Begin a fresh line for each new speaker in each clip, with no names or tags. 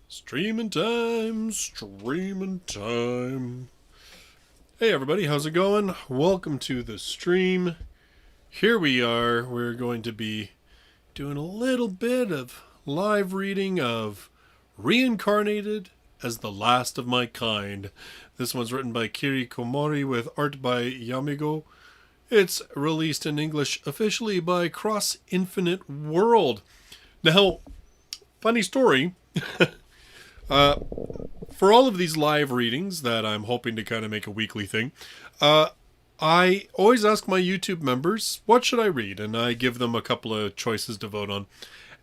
Streaming time, streaming time. Hey everybody, how's it going? Welcome to the stream. Here we are. We're going to be doing a little bit of live reading of Reincarnated as the Last of My Kind. This one's written by Kiri Komori with art by Yamigo. It's released in English officially by Cross Infinite World. Now, funny story. For all of these live readings that I'm hoping to kind of make a weekly thing, I always ask my YouTube members, what should I read? And I give them a couple of choices to vote on.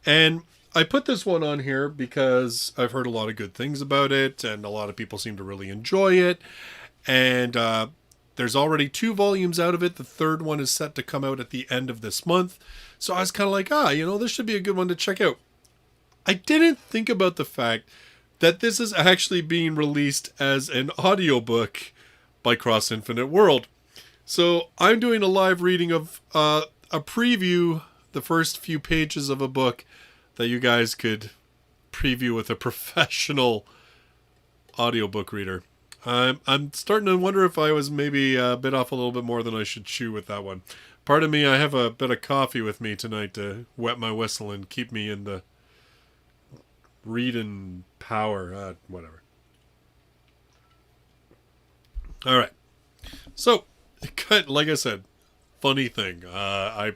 And I put this one on here because I've heard a lot of good things about it, and a lot of people seem to really enjoy it. And there's already 2 volumes out of it. The third one is set to come out at the end of this month. So I was kind of like, this should be a good one to check out. I didn't think about the fact that this is actually being released as an audiobook by Cross Infinite World. So I'm doing a live reading of a preview, the first few pages of a book that you guys could preview with a professional audiobook reader. I'm starting to wonder if I was maybe bit off a little bit more than I should chew with that one. Pardon me, I have a bit of coffee with me tonight to wet my whistle and keep me in the reading power, whatever. All right. So, like I said, funny thing. I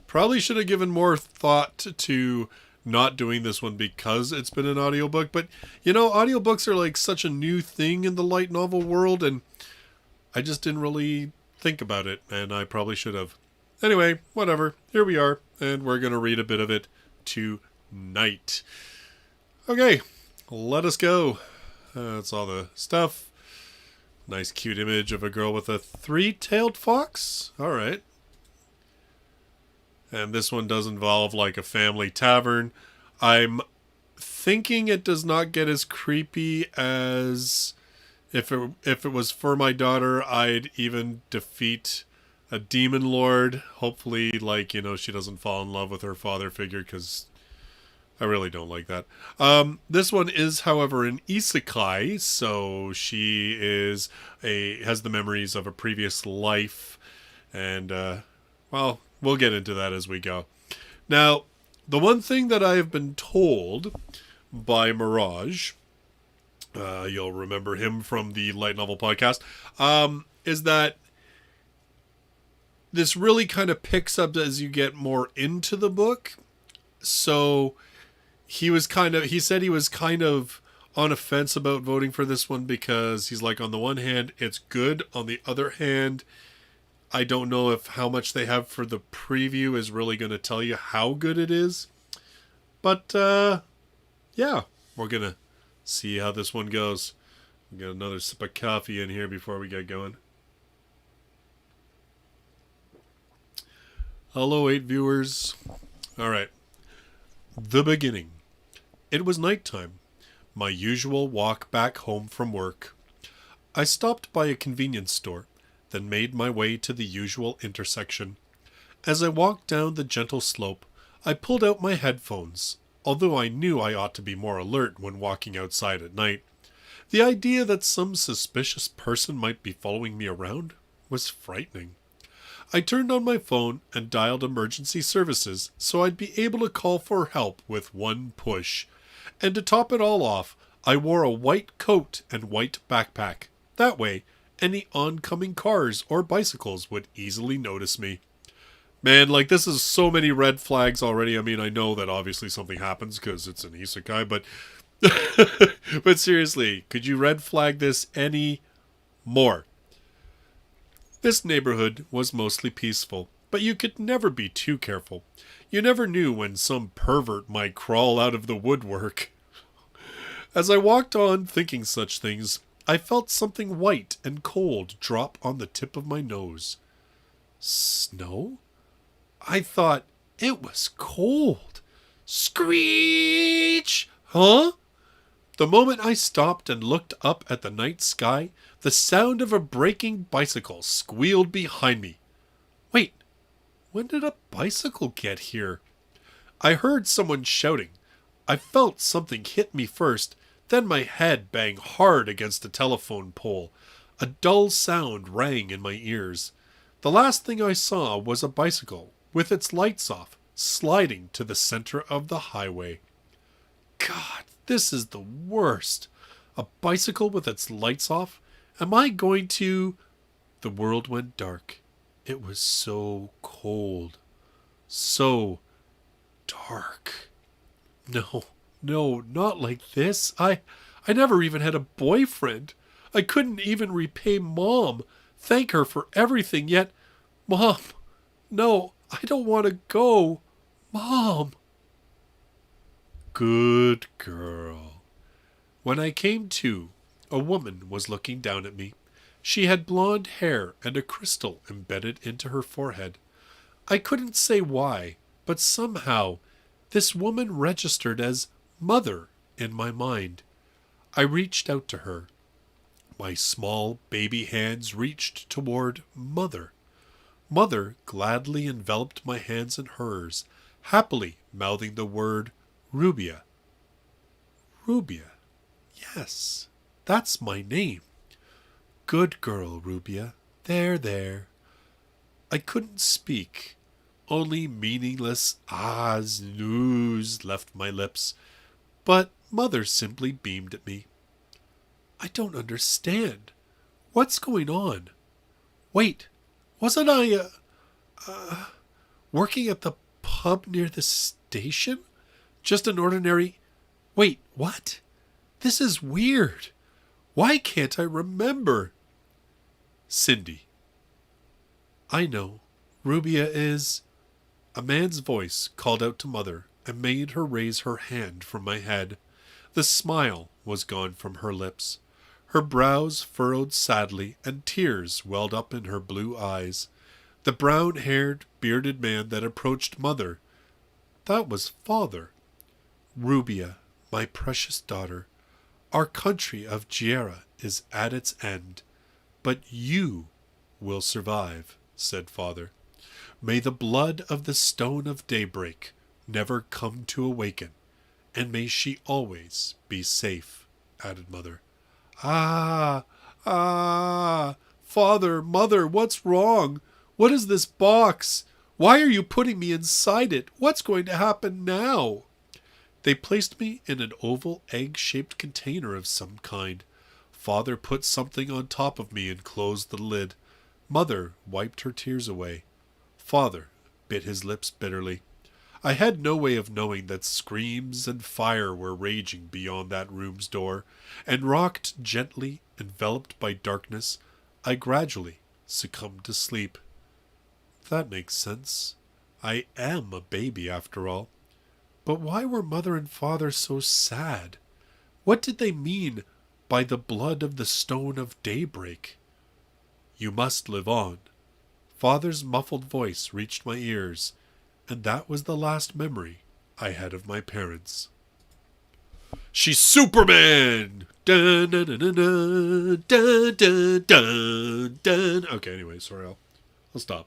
probably should have given more thought to not doing this one because it's been an audiobook. But, audiobooks are like such a new thing in the light novel world, and I just didn't really think about it, and I probably should have. Anyway, whatever. Here we are, and we're going to read a bit of it tonight. Okay, let us go. That's all the stuff. Nice cute image of a girl with a 3-tailed fox. Alright. And this one does involve like a family tavern. I'm thinking it does not get as creepy as if it was for my daughter, I'd even defeat a demon lord. Hopefully, she doesn't fall in love with her father figure, because I really don't like that. This one is, however, an isekai, so she has the memories of a previous life, and, we'll get into that as we go. Now, the one thing that I have been told by Mirage, you'll remember him from the Light Novel podcast, is that this really kind of picks up as you get more into the book. So he said he was kind of on a fence about voting for this one because he's like, on the one hand, it's good. On the other hand, I don't know if how much they have for the preview is really going to tell you how good it is. But, yeah, we're going to see how this one goes. We got another sip of coffee in here before we get going. Hello, 8 viewers. All right. The beginning. It was nighttime. My usual walk back home from work. I stopped by a convenience store, then made my way to the usual intersection. As I walked down the gentle slope, I pulled out my headphones, although I knew I ought to be more alert when walking outside at night. The idea that some suspicious person might be following me around was frightening. I turned on my phone and dialed emergency services so I'd be able to call for help with one push. And to top it all off, I wore a white coat and white backpack. That way, any oncoming cars or bicycles would easily notice me. Man, this is so many red flags already. I mean, I know that obviously something happens because it's an isekai, but but seriously, could you red flag this any more? This neighborhood was mostly peaceful, but you could never be too careful. You never knew when some pervert might crawl out of the woodwork. As I walked on thinking such things, I felt something white and cold drop on the tip of my nose. Snow? I thought it was cold. Screech! Huh? The moment I stopped and looked up at the night sky, the sound of a braking bicycle squealed behind me. Wait, when did a bicycle get here? I heard someone shouting. I felt something hit me first, Then my head banged hard against a telephone pole. A dull sound rang in my ears. The last thing I saw was a bicycle, with its lights off, sliding to the center of the highway. God, this is the worst. A bicycle with its lights off? Am I going to... The world went dark. It was so cold. So dark. No, not like this. I never even had a boyfriend. I couldn't even repay Mom, thank her for everything, yet... Mom, no, I don't want to go. Mom. Good girl. When I came to, a woman was looking down at me. She had blonde hair and a crystal embedded into her forehead. I couldn't say why, but somehow this woman registered as Mother in my mind. I reached out to her. My small baby hands reached toward Mother. Mother gladly enveloped my hands in hers, happily mouthing the word Rubia. Rubia. Yes, that's my name. Good girl, Rubia. There. I couldn't speak. Only meaningless ahs, noos left my lips. But Mother simply beamed at me. I don't understand. What's going on? Wait, wasn't I, working at the pub near the station? Just an ordinary... Wait, what? This is weird. Why can't I remember? Cindy. I know. Rubia is... A man's voice called out to Mother and made her raise her hand from my head. The smile was gone from her lips. Her brows furrowed sadly, and tears welled up in her blue eyes. The brown-haired, bearded man that approached Mother, that was Father. Rubia, my precious daughter, our country of Giera is at its end, but you will survive, said Father. May the blood of the stone of daybreak never come to awaken, and may she always be safe, added Mother. Ah, Father, Mother, what's wrong? What is this box? Why are you putting me inside it? What's going to happen now? They placed me in an oval egg-shaped container of some kind. Father put something on top of me and closed the lid. Mother wiped her tears away. Father bit his lips bitterly. I had no way of knowing that screams and fire were raging beyond that room's door, and rocked gently, enveloped by darkness, I gradually succumbed to sleep. That makes sense. I am a baby after all. But why were Mother and Father so sad? What did they mean by the blood of the stone of daybreak? You must live on. Father's muffled voice reached my ears, and that was the last memory I had of my parents. She's Superman! Dun, dun, dun, dun, dun, dun, dun, dun. Okay, anyway, sorry, I'll stop.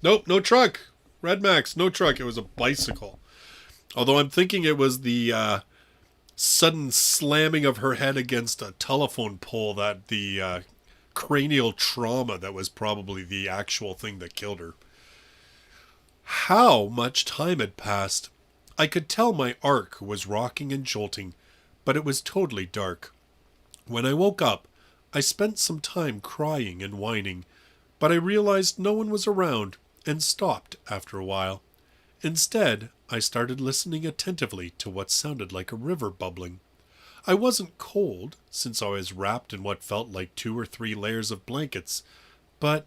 Nope, no truck. Red Max, no truck. It was a bicycle. Although I'm thinking it was the sudden slamming of her head against a telephone pole, that the cranial trauma that was probably the actual thing that killed her. How much time had passed? I could tell my ark was rocking and jolting, but it was totally dark. When I woke up, I spent some time crying and whining, but I realized no one was around and stopped after a while. Instead, I started listening attentively to what sounded like a river bubbling. I wasn't cold, since I was wrapped in what felt like 2 or 3 layers of blankets, but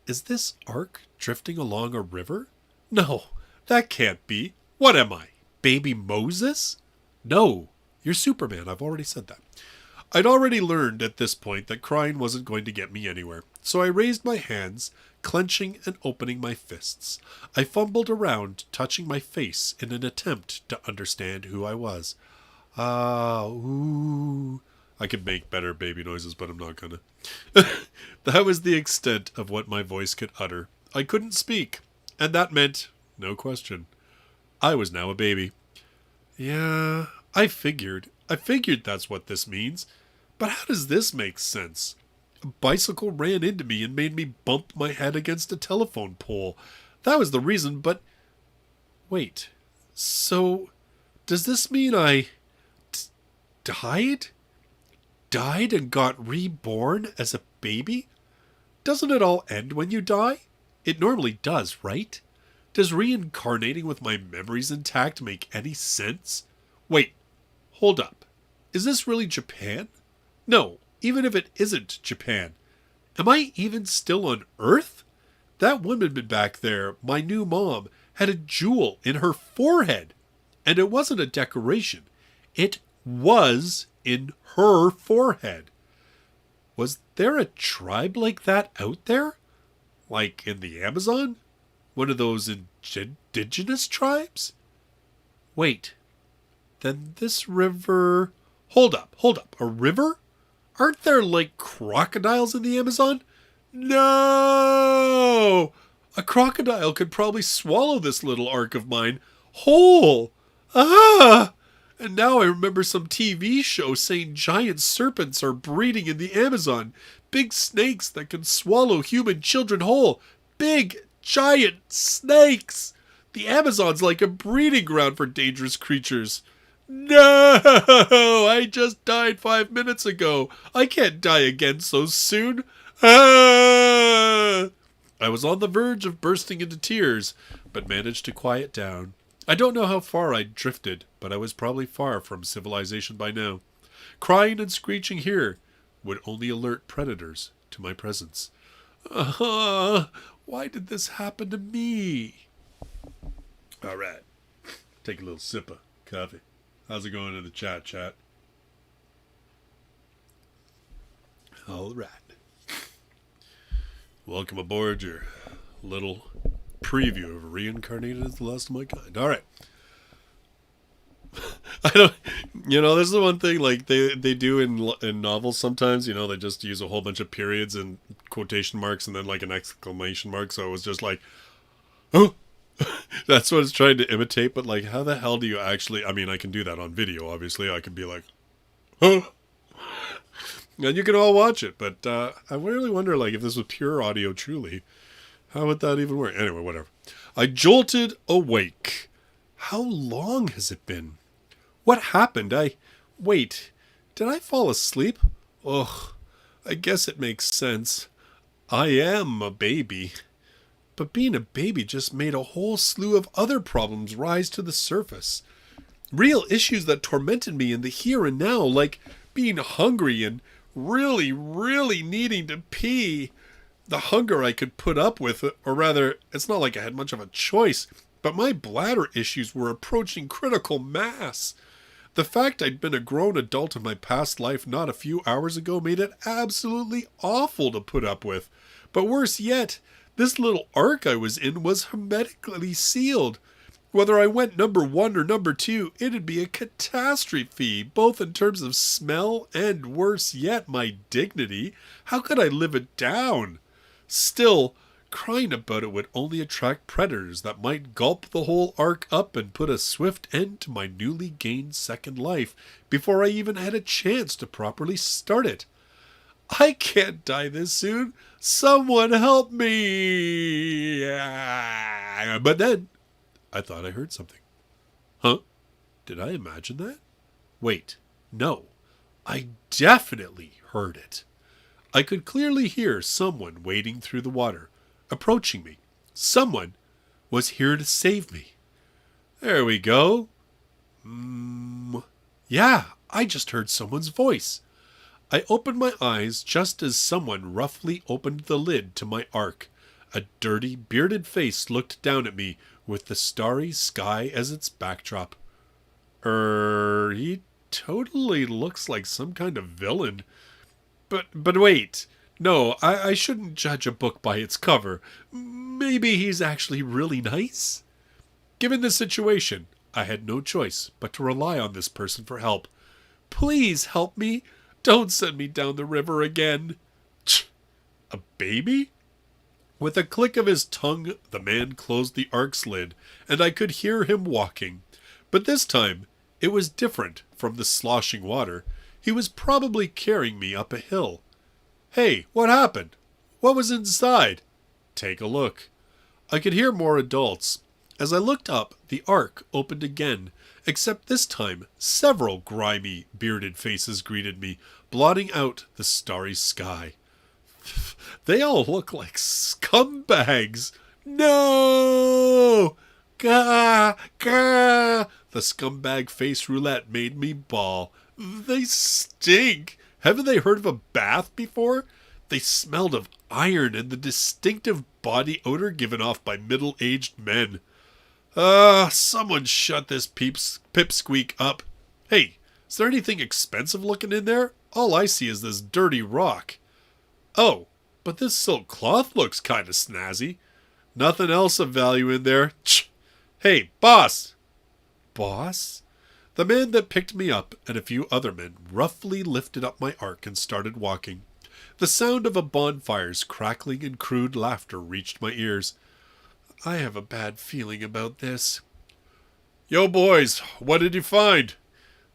is this ark drifting along a river? No, that can't be. What am I, baby Moses? No, you're Superman, I've already said that. I'd already learned at this point that crying wasn't going to get me anywhere, so I raised my hands, clenching and opening my fists. I fumbled around, touching my face in an attempt to understand who I was. Ooh. I could make better baby noises, but I'm not gonna. That was the extent of what my voice could utter. I couldn't speak, and that meant no question. I was now a baby. Yeah, I figured. That's what this means. But how does this make sense? A bicycle ran into me and made me bump my head against a telephone pole. That was the reason, but... Wait. So, does this mean I... died? Died and got reborn as a baby? Doesn't it all end when you die? It normally does, right? Does reincarnating with my memories intact make any sense? Wait, hold up. Is this really Japan? No, even if it isn't Japan. Am I even still on Earth? That woman back there, my new mom, had a jewel in her forehead. And it wasn't a decoration. It was in her forehead. Was there a tribe like that out there? Like in the Amazon? One of those indigenous tribes? Wait, then this river... Hold up, a river? Aren't there like crocodiles in the Amazon? No! A crocodile could probably swallow this little ark of mine whole. Ah! And now I remember some TV show saying giant serpents are breeding in the Amazon. Big snakes that can swallow human children whole. Big, giant snakes! The Amazon's like a breeding ground for dangerous creatures. No! I just died 5 minutes ago. I can't die again so soon. Ah! I was on the verge of bursting into tears, but managed to quiet down. I don't know how far I'd drifted, but I was probably far from civilization by now. Crying and screeching here would only alert predators to my presence. Why did this happen to me? All right. Take a little sip of coffee. How's it going in the chat? All right. Welcome aboard your little preview of Reincarnated as the Last of My Kind. All right. I don't, this is the one thing like they do in novels sometimes, they just use a whole bunch of periods and quotation marks and then like an exclamation mark. So it was just like, oh, that's what it's trying to imitate. But like, how the hell do you actually, I can do that on video. Obviously I could be like, oh, and you can all watch it. But I really wonder like if this was pure audio truly, how would that even work? Anyway, whatever. I jolted awake. How long has it been? What happened? Wait, did I fall asleep? Ugh, I guess it makes sense. I am a baby. But being a baby just made a whole slew of other problems rise to the surface. Real issues that tormented me in the here and now, like being hungry and really, really needing to pee. The hunger I could put up with, or rather, it's not like I had much of a choice, but my bladder issues were approaching critical mass. The fact I'd been a grown adult in my past life not a few hours ago made it absolutely awful to put up with. But worse yet, this little ark I was in was hermetically sealed. Whether I went number 1 or number 2, it'd be a catastrophe, both in terms of smell and, worse yet, my dignity. How could I live it down? Still, crying about it would only attract predators that might gulp the whole ark up and put a swift end to my newly gained second life before I even had a chance to properly start it. I can't die this soon. Someone help me. But then, I thought I heard something. Huh? Did I imagine that? Wait, no. I definitely heard it. I could clearly hear someone wading through the water, approaching me. Someone was here to save me. There we go. Yeah, I just heard someone's voice. I opened my eyes just as someone roughly opened the lid to my ark. A dirty, bearded face looked down at me with the starry sky as its backdrop. He totally looks like some kind of villain. But wait, no, I shouldn't judge a book by its cover. Maybe he's actually really nice? Given the situation, I had no choice but to rely on this person for help. Please help me. Don't send me down the river again. A baby? With a click of his tongue, the man closed the ark's lid, and I could hear him walking. But this time, it was different from the sloshing water. He was probably carrying me up a hill. Hey, what happened? What was inside? Take a look. I could hear more adults. As I looked up, the ark opened again, except this time several grimy, bearded faces greeted me, blotting out the starry sky. They all look like scumbags. No! Gah! Gah! The scumbag face roulette made me bawl. They stink. Haven't they heard of a bath before? They smelled of iron and the distinctive body odor given off by middle-aged men. Someone shut this pipsqueak up. Hey, is there anything expensive looking in there? All I see is this dirty rock. Oh, but this silk cloth looks kind of snazzy. Nothing else of value in there. Hey, boss! Boss? The man that picked me up and a few other men roughly lifted up my ark and started walking. The sound of a bonfire's crackling and crude laughter reached my ears. I have a bad feeling about this. Yo, boys, what did you find?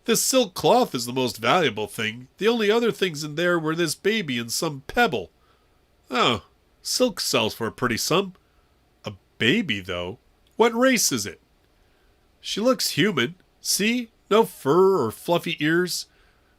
This silk cloth is the most valuable thing. The only other things in there were this baby and some pebble. Oh, silk sells for a pretty sum. A baby, though? What race is it? She looks human. See? No fur or fluffy ears.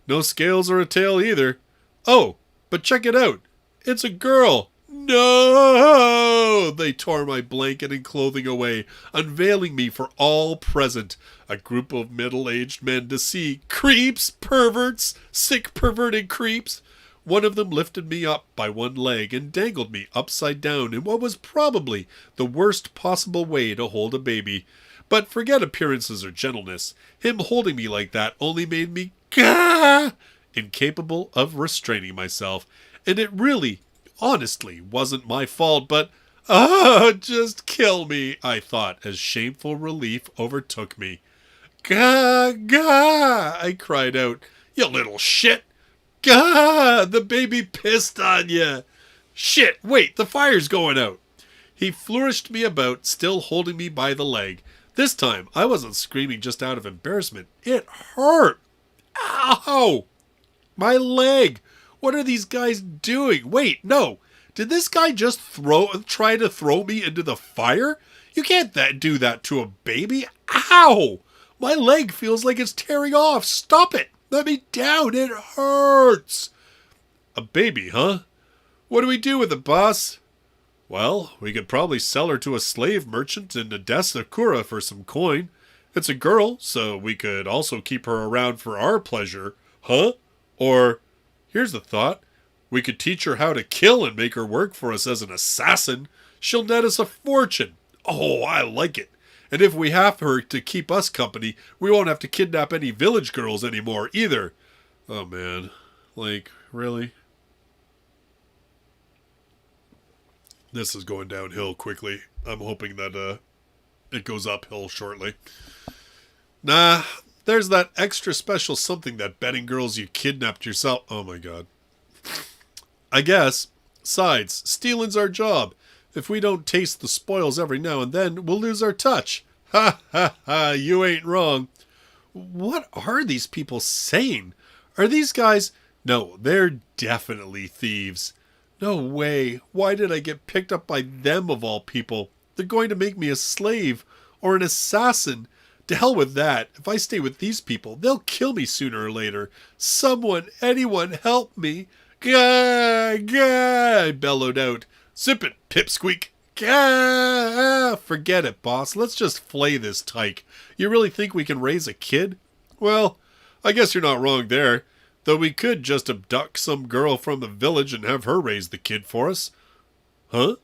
No scales or a tail either. Oh, but check it out. It's a girl. No! They tore my blanket and clothing away, unveiling me for all present. A group of middle-aged men to see. Creeps! Perverts! Sick perverted creeps! One of them lifted me up by one leg and dangled me upside down in what was probably the worst possible way to hold a baby. But forget appearances or gentleness. Him holding me like that only made me gah! Incapable of restraining myself. And it really, honestly, wasn't my fault, but just kill me, I thought, as shameful relief overtook me. Gah! Gah! I cried out. You little shit! Gah! The baby pissed on ya! Shit! Wait, the fire's going out! He flourished me about, still holding me by the leg. This time, I wasn't screaming just out of embarrassment. It hurt! Ow! My leg! What are these guys doing? Wait, no! Did this guy just try to throw me into the fire? You can't do that to a baby! Ow! My leg feels like it's tearing off! Stop it! Let me down! It hurts! A baby, huh? What do we do with it, boss? Well, we could probably sell her to a slave merchant in Odessa-kura for some coin. It's a girl, so we could also keep her around for our pleasure, huh? Or, here's the thought, we could teach her how to kill and make her work for us as an assassin. She'll net us a fortune. Oh, I like it. And if we have her to keep us company, we won't have to kidnap any village girls anymore either. Oh man, like, really? This is going downhill quickly. I'm hoping that it goes uphill shortly. Nah, there's that extra special something that betting girls you kidnapped yourself. Oh my god. I guess. Sides, stealing's our job. If we don't taste the spoils every now and then, we'll lose our touch. Ha ha ha, you ain't wrong. What are these people saying? Are these guys... No, they're definitely thieves. No way. Why did I get picked up by them of all people? They're going to make me a slave or an assassin. To hell with that. If I stay with these people, they'll kill me sooner or later. Someone, anyone, help me. Gah! Gah! I bellowed out. Zip it, pipsqueak. Gah! Forget it, boss. Let's just flay this tyke. You really think we can raise a kid? Well, I guess you're not wrong there. Though we could just abduct some girl from the village and have her raise the kid for us. Huh?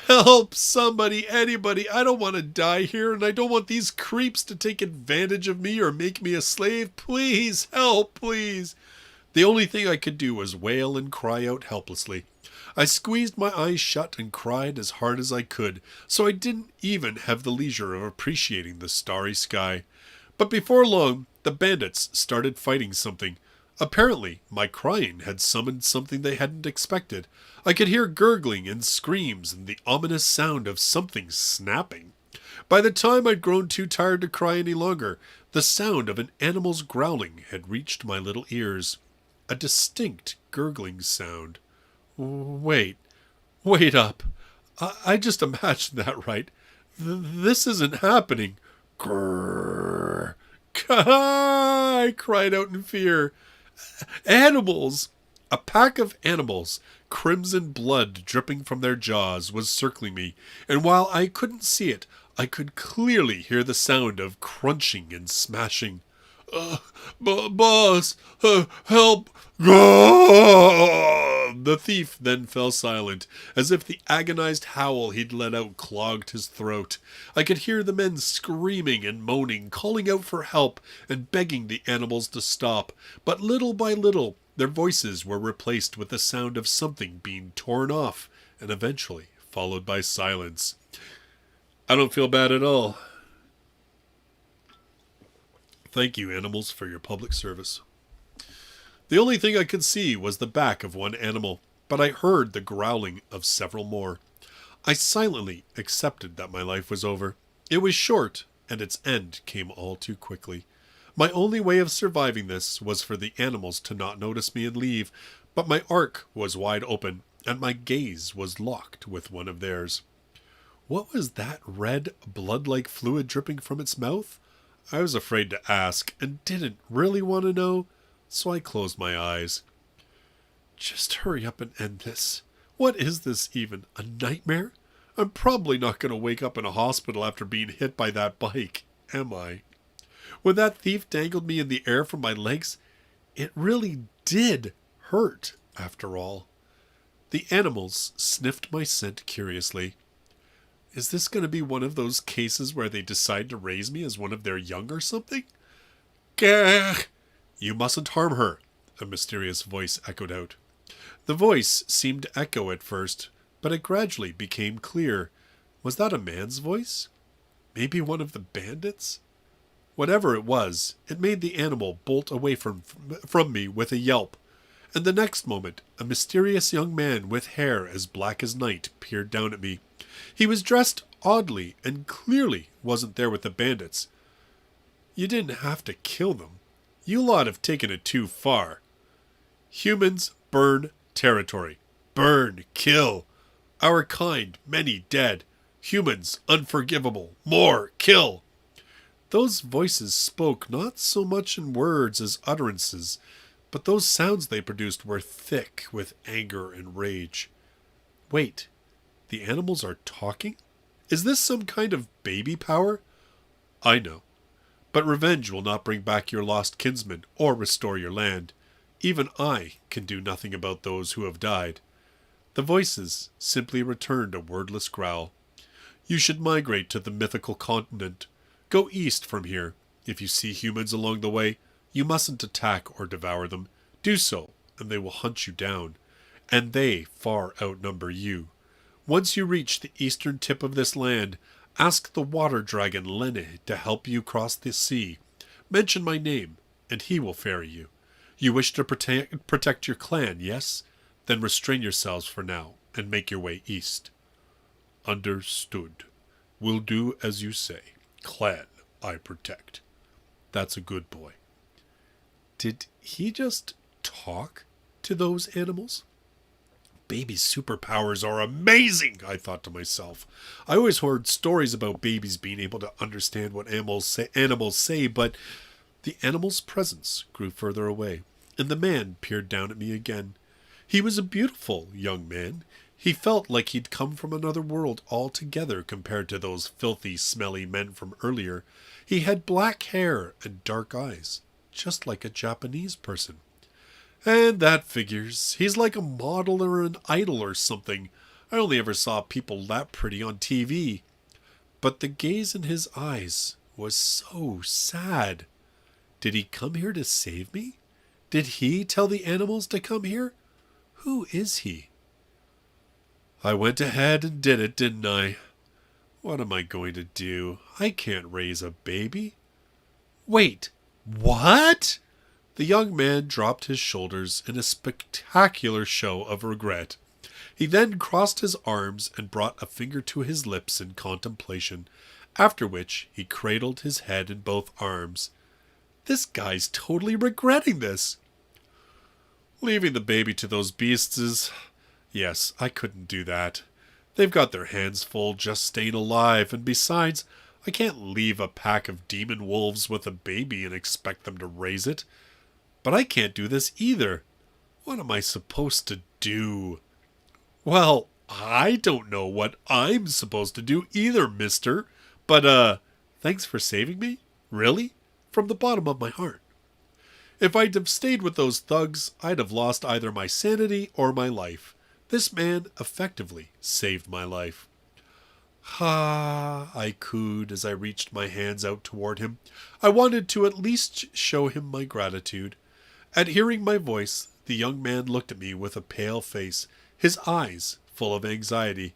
Help! Somebody, anybody! I don't want to die here, and I don't want these creeps to take advantage of me or make me a slave. Please, help, please! The only thing I could do was wail and cry out helplessly. I squeezed my eyes shut and cried as hard as I could, so I didn't even have the leisure of appreciating the starry sky. But before long, the bandits started fighting something. Apparently, my crying had summoned something they hadn't expected. I could hear gurgling and screams and the ominous sound of something snapping. By the time I'd grown too tired to cry any longer, the sound of an animal's growling had reached my little ears. A distinct gurgling sound. Wait up. I just imagined that right. This isn't happening. Grrr. I cried out in fear. Animals! A pack of animals, crimson blood dripping from their jaws, was circling me, and while I couldn't see it, I could clearly hear the sound of crunching and smashing. Boss! Help! The thief then fell silent, as if the agonized howl he'd let out clogged his throat. I could hear the men screaming and moaning, calling out for help and begging the animals to stop, but little by little their voices were replaced with the sound of something being torn off, and eventually followed by silence. I don't feel bad at all. Thank you, animals, for your public service. The only thing I could see was the back of one animal, but I heard the growling of several more. I silently accepted that my life was over. It was short, and its end came all too quickly. My only way of surviving this was for the animals to not notice me and leave, but my arc was wide open, and my gaze was locked with one of theirs. What was that red, blood-like fluid dripping from its mouth? I was afraid to ask, and didn't really want to know, so I closed my eyes. Just hurry up and end this. What is this even? A nightmare? I'm probably not going to wake up in a hospital after being hit by that bike, am I? When that thief dangled me in the air from my legs, it really did hurt, after all. The animals sniffed my scent curiously. Is this going to be one of those cases where they decide to raise me as one of their young or something? Gah! You mustn't harm her, a mysterious voice echoed out. The voice seemed to echo at first, but it gradually became clear. Was that a man's voice? Maybe one of the bandits? Whatever it was, it made the animal bolt away from me with a yelp, and the next moment a mysterious young man with hair as black as night peered down at me. He was dressed oddly and clearly wasn't there with the bandits. You didn't have to kill them. You lot have taken it too far. Humans burn territory. Burn, kill. Our kind, many dead. Humans, unforgivable. More, kill. Those voices spoke not so much in words as utterances, but those sounds they produced were thick with anger and rage. Wait, the animals are talking? Is this some kind of baby power? I know. But revenge will not bring back your lost kinsmen or restore your land. Even I can do nothing about those who have died. The voices simply returned a wordless growl. You should migrate to the mythical continent. Go east from here. If you see humans along the way, you mustn't attack or devour them. Do so, and they will hunt you down. And they far outnumber you. Once you reach the eastern tip of this land, ask the water dragon Lene to help you cross the sea. Mention my name, and he will ferry you. You wish to protect your clan, yes? Then restrain yourselves for now, and make your way east. Understood. Will do as you say. Clan I protect. That's a good boy. Did he just talk to those animals? Babies' superpowers are amazing, I thought to myself. I always heard stories about babies being able to understand what animals say, but the animal's presence grew further away, and the man peered down at me again. He was a beautiful young man. He felt like he'd come from another world altogether compared to those filthy, smelly men from earlier. He had black hair and dark eyes, just like a Japanese person. And that figures. He's like a model or an idol or something. I only ever saw people that pretty on TV. But the gaze in his eyes was so sad. Did he come here to save me? Did he tell the animals to come here? Who is he? I went ahead and did it, didn't I? What am I going to do? I can't raise a baby. Wait, what? The young man dropped his shoulders in a spectacular show of regret. He then crossed his arms and brought a finger to his lips in contemplation, after which he cradled his head in both arms. This guy's totally regretting this. Leaving the baby to those beasts is... Yes, I couldn't do that. They've got their hands full just staying alive, and besides, I can't leave a pack of demon wolves with a baby and expect them to raise it. But I can't do this either. What am I supposed to do? Well, I don't know what I'm supposed to do either, mister. But, thanks for saving me? Really? From the bottom of my heart. If I'd have stayed with those thugs, I'd have lost either my sanity or my life. This man effectively saved my life. Ha, I cooed as I reached my hands out toward him. I wanted to at least show him my gratitude. At hearing my voice, the young man looked at me with a pale face, his eyes full of anxiety.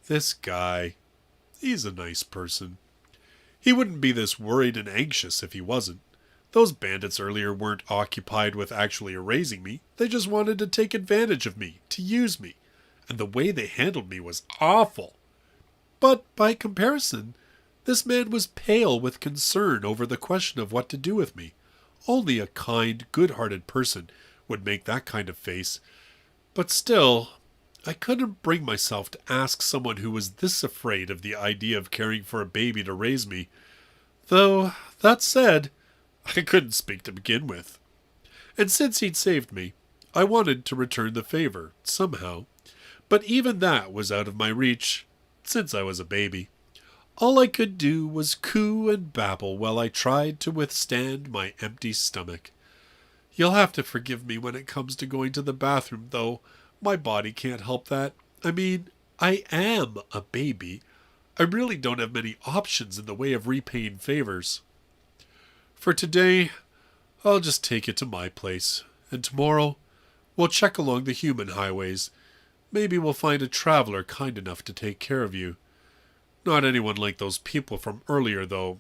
This guy, he's a nice person. He wouldn't be this worried and anxious if he wasn't. Those bandits earlier weren't occupied with actually erasing me. They just wanted to take advantage of me, to use me. And the way they handled me was awful. But by comparison, this man was pale with concern over the question of what to do with me. Only a kind, good-hearted person would make that kind of face. But still, I couldn't bring myself to ask someone who was this afraid of the idea of caring for a baby to raise me. Though, that said, I couldn't speak to begin with. And since he'd saved me, I wanted to return the favor, somehow. But even that was out of my reach, since I was a baby. All I could do was coo and babble while I tried to withstand my empty stomach. You'll have to forgive me when it comes to going to the bathroom, though. My body can't help that. I mean, I am a baby. I really don't have many options in the way of repaying favors. For today, I'll just take it to my place, and tomorrow we'll check along the human highways. Maybe we'll find a traveler kind enough to take care of you. Not anyone like those people from earlier, though.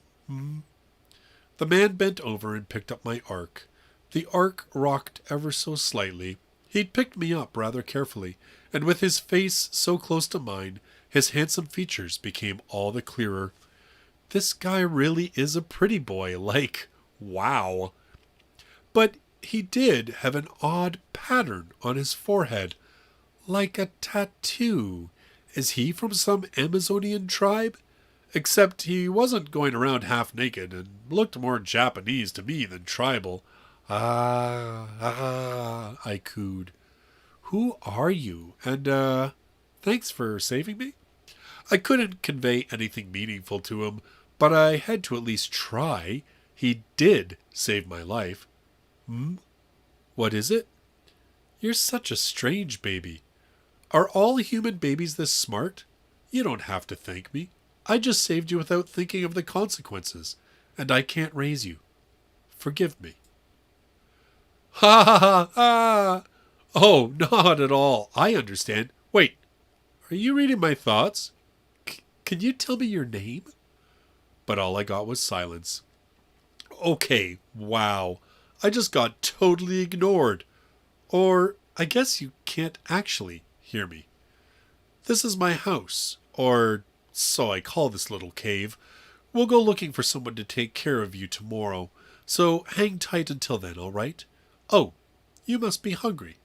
The man bent over and picked up my ark. The ark rocked ever so slightly. He'd picked me up rather carefully, and with his face so close to mine, his handsome features became all the clearer. This guy really is a pretty boy, like, wow. But he did have an odd pattern on his forehead, like a tattoo. Is he from some Amazonian tribe? Except he wasn't going around half naked and looked more Japanese to me than tribal. I cooed. Who are you? And, thanks for saving me? I couldn't convey anything meaningful to him, but I had to at least try. He did save my life. What is it? You're such a strange baby. Are all human babies this smart? You don't have to thank me. I just saved you without thinking of the consequences, and I can't raise you. Forgive me. Ha ha ha ha! Oh, not at all. I understand. Wait, are you reading my thoughts? Can you tell me your name? But all I got was silence. Okay, wow. I just got totally ignored. Or I guess you can't actually hear me. This is my house, or so I call this little cave. We'll go looking for someone to take care of you tomorrow, so hang tight until then, all right? Oh, you must be hungry.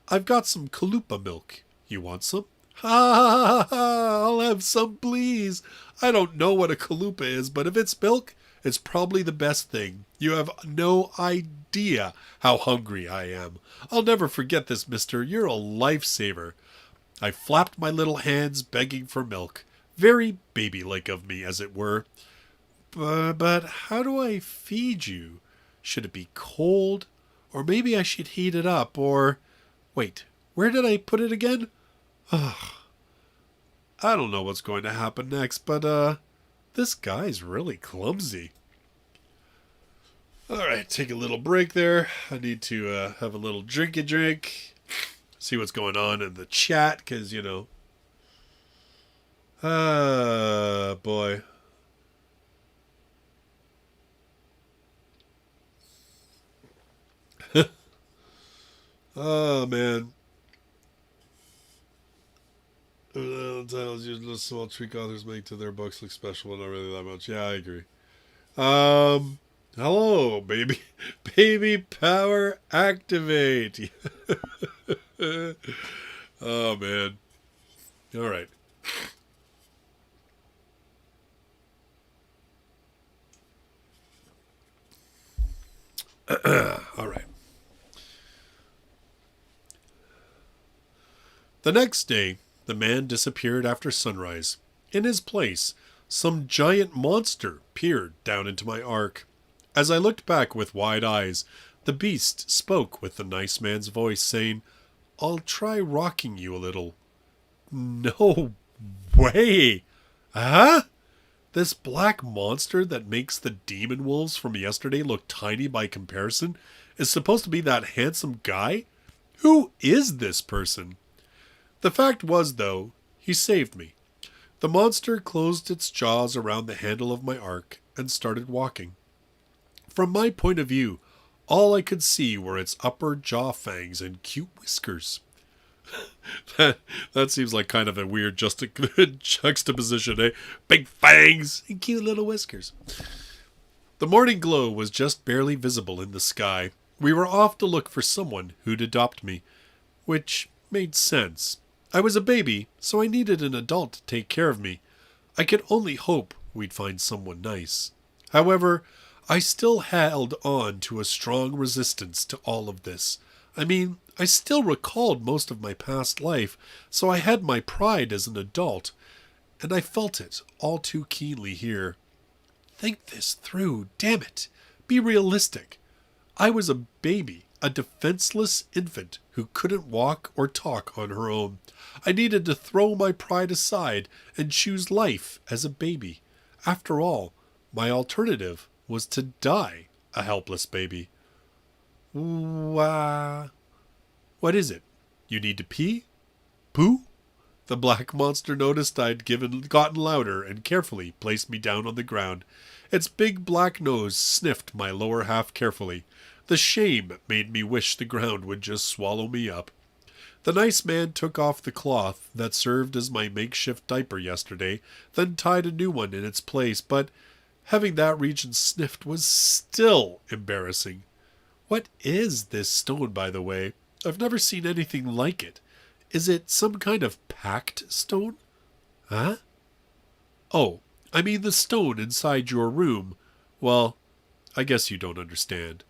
I've got some chalupa milk. You want some? Ha ha ha ha! I'll have some, please. I don't know what a chalupa is, but if it's milk, it's probably the best thing. You have no idea how hungry I am. I'll never forget this, mister. You're a lifesaver. I flapped my little hands, begging for milk. Very baby-like of me, as it were. But how do I feed you? Should it be cold? Or maybe I should heat it up, or... Wait, where did I put it again? Ugh. I don't know what's going to happen next, but, this guy's really clumsy. Alright, take a little break there. I need to, have a little drink. See what's going on in the chat, because, you know... boy. Oh, man. Titles usually small tweak authors make to their books look special, but not really that much. Yeah, I agree. Hello, baby. Baby power activate. Oh, man. All right. All right. The next day, the man disappeared after sunrise. In his place, some giant monster peered down into my ark. As I looked back with wide eyes, the beast spoke with the nice man's voice, saying, "I'll try rocking you a little." No way! Huh? This black monster that makes the demon wolves from yesterday look tiny by comparison is supposed to be that handsome guy? Who is this person? The fact was, though, he saved me. The monster closed its jaws around the handle of my ark and started walking. From my point of view, all I could see were its upper jaw fangs and cute whiskers. that seems like kind of a weird juxtaposition, eh? Big fangs and cute little whiskers. The morning glow was just barely visible in the sky. We were off to look for someone who'd adopt me, which made sense. I was a baby, so I needed an adult to take care of me. I could only hope we'd find someone nice. However, I still held on to a strong resistance to all of this. I mean, I still recalled most of my past life, so I had my pride as an adult, and I felt it all too keenly here. Think this through, damn it. Be realistic. I was a baby, a defenseless infant who couldn't walk or talk on her own. I needed to throw my pride aside and choose life as a baby. After all, my alternative was to die a helpless baby. What is it? You need to pee? Poo? The black monster noticed I'd gotten louder and carefully placed me down on the ground. Its big black nose sniffed my lower half carefully. The shame made me wish the ground would just swallow me up. The nice man took off the cloth that served as my makeshift diaper yesterday, then tied a new one in its place, but having that region sniffed was still embarrassing. What is this stone, by the way? I've never seen anything like it. Is it some kind of pact stone? Huh? Oh, I mean the stone inside your room. Well, I guess you don't understand.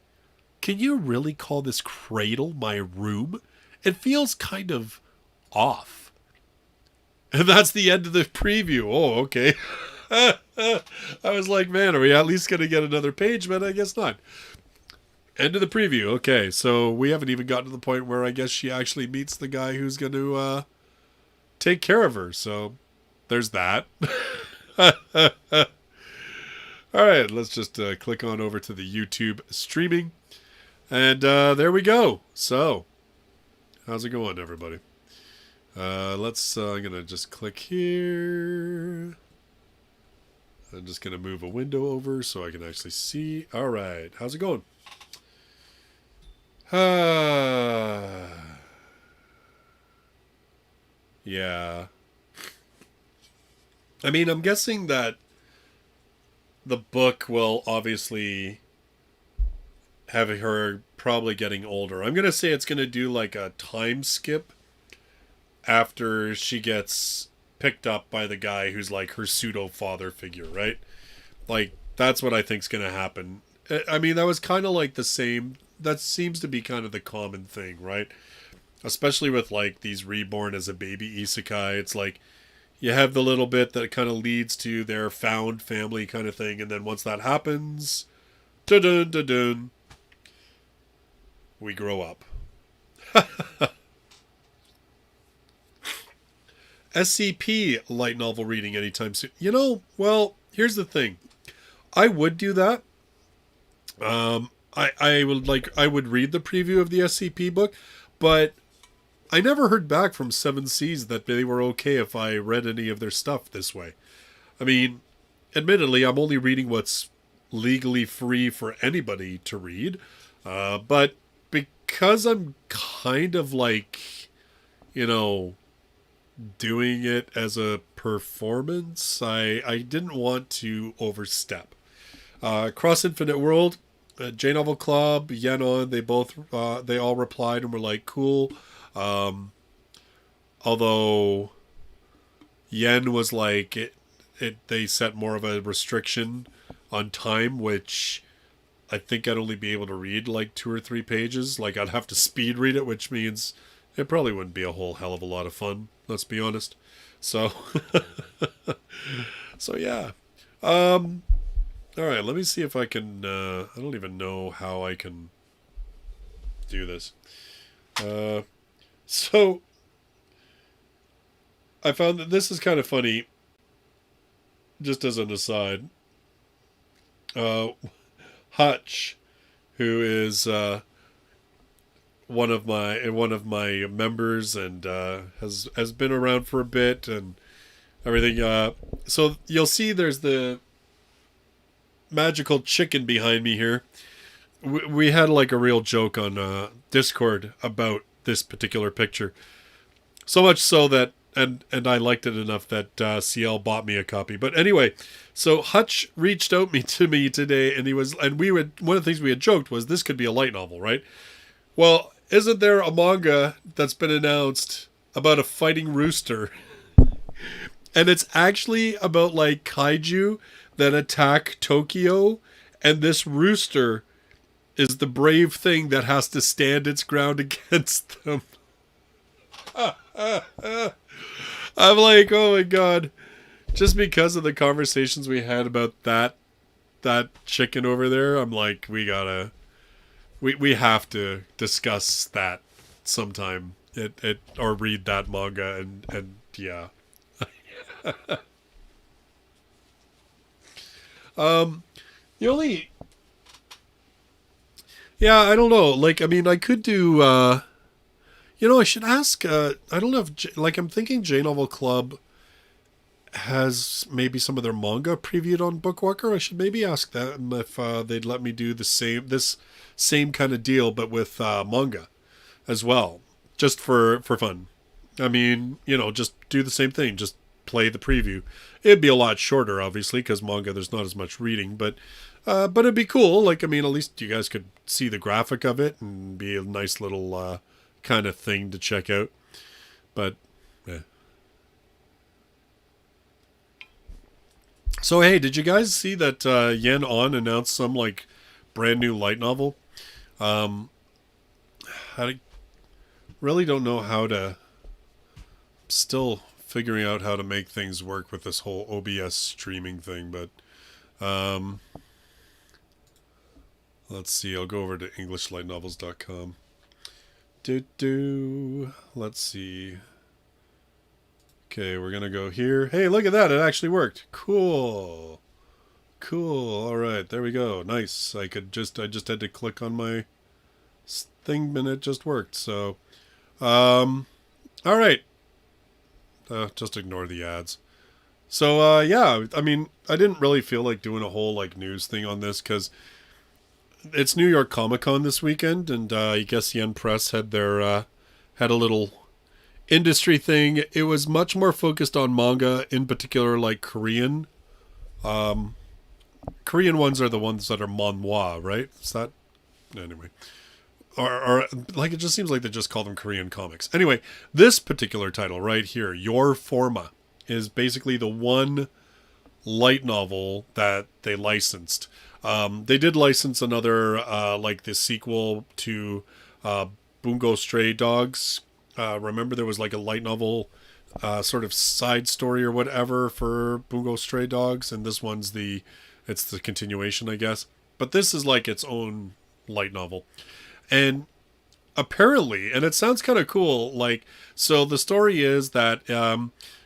Can you really call this cradle my room? It feels kind of off. And that's the end of the preview. Oh, okay. I was like, man, are we at least going to get another page? But I guess not. End of the preview. Okay, so we haven't even gotten to the point where I guess she actually meets the guy who's going to take care of her. So there's that. All right, let's just click on over to the YouTube streaming. And there we go. So, how's it going, everybody? I'm going to just click here. I'm just going to move a window over so I can actually see. All right, how's it going? Yeah. I mean, I'm guessing that the book will obviously have her probably getting older. I'm going to say it's going to do like a time skip after she gets picked up by the guy who's like her pseudo father figure, right? Like, that's what I think's going to happen. I mean, that was kind of like the same. That seems to be kind of the common thing, right? Especially with like these reborn as a baby isekai. It's like you have the little bit that kind of leads to their found family kind of thing. And then once that happens, dun dun dun, we grow up. SCP light novel reading anytime soon. You know, well, here's the thing. I would do that. I would read the preview of the SCP book, but I never heard back from 7 Seas that they were okay if I read any of their stuff this way. I mean, admittedly, I'm only reading what's legally free for anybody to read, but because I'm kind of like, doing it as a performance, I didn't want to overstep. Cross Infinite World, J Novel Club, Yenon, they all replied and were like, cool. Although Yen was like, they set more of a restriction on time, which I think I'd only be able to read like 2 or 3 pages. Like I'd have to speed read it, which means it probably wouldn't be a whole hell of a lot of fun. Let's be honest. So, so yeah. All right, let me see if I can, I don't even know how I can do this. So I found that this is kind of funny, just as an aside. Hutch, who is one of my members and has been around for a bit and everything. So you'll see there's the magical chicken behind me here. We had like a real joke on Discord about this particular picture. So much so that and I liked it enough that CL bought me a copy. But anyway, so Hutch reached out to me today, and one of the things we had joked was this could be a light novel, right? Well, isn't there a manga that's been announced about a fighting rooster? And it's actually about like kaiju that attack Tokyo, and this rooster is the brave thing that has to stand its ground against them. I'm like, oh my god. Just because of the conversations we had about that chicken over there, I'm like, we have to discuss that sometime. Or read that manga and yeah. Yeah, I don't know. Like, I mean, I could do, I should ask, I don't know if, I'm thinking J Novel Club has maybe some of their manga previewed on Bookwalker. I should maybe ask them if they'd let me do this same kind of deal, but with manga as well, just for fun. I mean, just do the same thing, just play the preview. It'd be a lot shorter, obviously, because manga, there's not as much reading, but it'd be cool. Like, I mean, at least you guys could see the graphic of it and be a nice little kind of thing to check out. But, yeah. So, hey, did you guys see that Yen On announced some, like, brand new light novel? I really don't know how to... Still figuring out how to make things work with this whole OBS streaming thing, but... let's see, I'll go over to EnglishLightNovels.com. Let's see. Okay, we're gonna go here. Hey, look at that, it actually worked. Cool. Alright, there we go. Nice. I just had to click on my thing and it just worked. So, alright. Just ignore the ads. So, yeah, I mean, I didn't really feel like doing a whole, like, news thing on this, because it's New York Comic Con this weekend, and I guess Yen Press had a little industry thing. It was much more focused on manga, in particular, like, Korean. Korean ones are the ones that are manhwa, right? Is that... Anyway. Or like, it just seems like they just call them Korean comics. Anyway, this particular title right here, Your Forma, is basically the one light novel that they licensed. They did license another, like the sequel to Bungo Stray Dogs. Remember there was like a light novel sort of side story or whatever for Bungo Stray Dogs, and this one's it's the continuation, I guess. But this is like its own light novel. And apparently, and it sounds kind of cool, like, so the story is that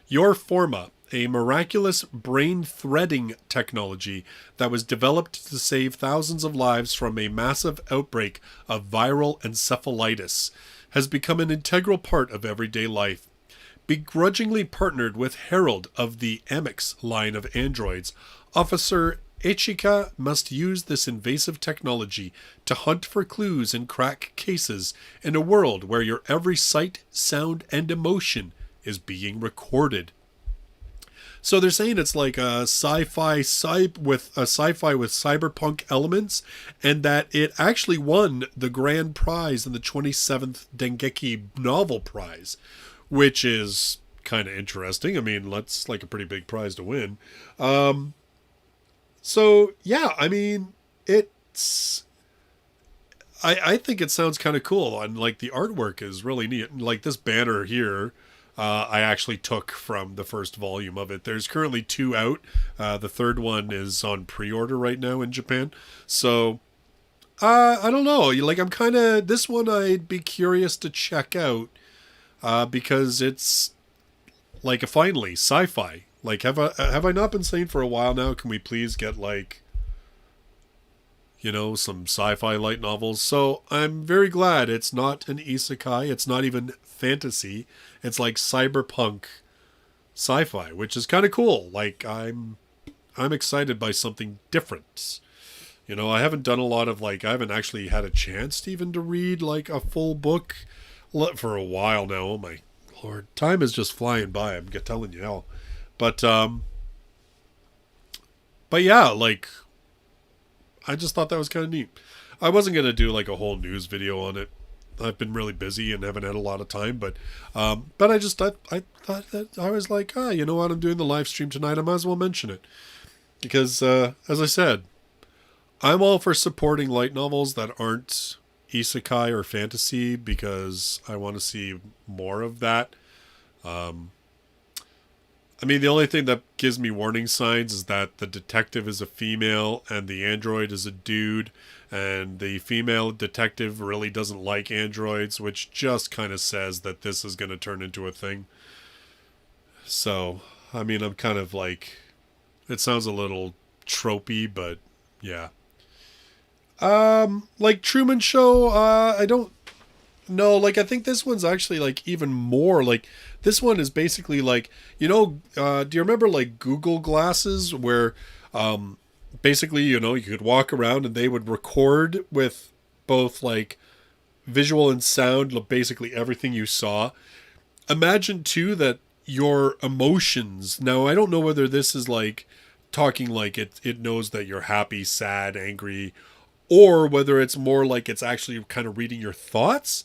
Your Forma, a miraculous brain threading technology that was developed to save thousands of lives from a massive outbreak of viral encephalitis, has become an integral part of everyday life. Begrudgingly partnered with Harold of the Amix line of androids, Officer Ichika must use this invasive technology to hunt for clues and crack cases in a world where your every sight, sound, and emotion is being recorded. So they're saying it's like a sci-fi with cyberpunk elements, and that it actually won the grand prize in the 27th Dengeki Novel Prize, which is kind of interesting. I mean, that's like a pretty big prize to win. So yeah, I mean, it's. I think it sounds kind of cool, and like the artwork is really neat. Like this banner here, I actually took from the first volume of it. There's currently 2 out. The third one is on pre-order right now in Japan. So I don't know. Like I'm kind of this one. I'd be curious to check out because it's like a finally sci-fi. Like have I not been saying for a while now? Can we please get like, you know, some sci-fi light novels? So I'm very glad it's not an isekai. It's not even fantasy. It's like cyberpunk sci-fi, which is kind of cool. Like I'm excited by something different. You know, I haven't done a lot of like I haven't actually had a chance to even to read like a full book for a while now. Oh my lord, time is just flying by. I'm telling you how. But yeah, like I just thought that was kind of neat. I wasn't gonna do like a whole news video on it. I've been really busy and haven't had a lot of time, but I just thought that I was like, you know what? I'm doing the live stream tonight. I might as well mention it because, as I said, I'm all for supporting light novels that aren't isekai or fantasy because I want to see more of that. I mean, the only thing that gives me warning signs is that the detective is a female and the android is a dude, and the female detective really doesn't like androids, which just kind of says that this is going to turn into a thing. So, I mean, I'm kind of like, it sounds a little tropey, but yeah. Like Truman Show, I don't know. Like, I think this one's actually like even more like, this one is basically like, you know, do you remember like Google Glasses where basically, you know, you could walk around and they would record with both like visual and sound, basically everything you saw. Imagine too that your emotions, now I don't know whether this is like talking like it knows that you're happy, sad, angry, or whether it's more like it's actually kind of reading your thoughts.